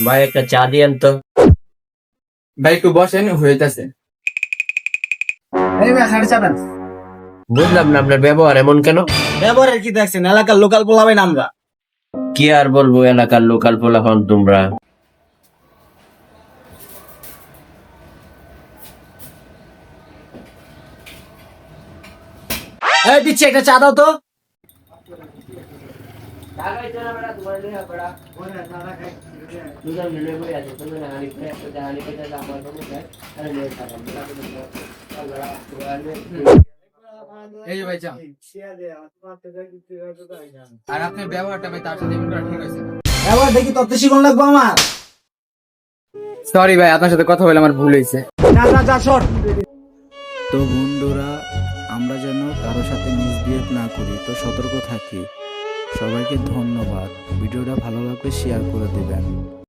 ভাই একটা চা দিয়েন তো। ভাই একটু বসেন, হইতাছে। এই ভাই সাড়ে চার। বুঝলাম না আপনার ব্যবহার এমন কেন? ব্যবহারের কি দেখছেন? এলাকার লোকাল পোলাবেন আমরা। কি আর বলবো, এলাকার লোকাল পোলাপান তোমরা। এই দিচ্ছি, একটা চা দাও তো। এই যে ভাই চা। আর আপনার ব্যবহারটা ভাই তার সাথে এমন করা ঠিক হয়েছে না। ব্যবহার দেখি তত শিখন লাগবো আমার। সরি ভাই, আপনার সাথে কথা বলে আমার ভুল হয়েছে। যা সর। তো বন্ধুরা, আমরা যেন কারো সাথে মিসবিহেভ না করি, তো সতর্ক থাকি। সবাইকে ধন্যবাদ। ভিডিওটা ভালো লাগলে শেয়ার করে দিবেন।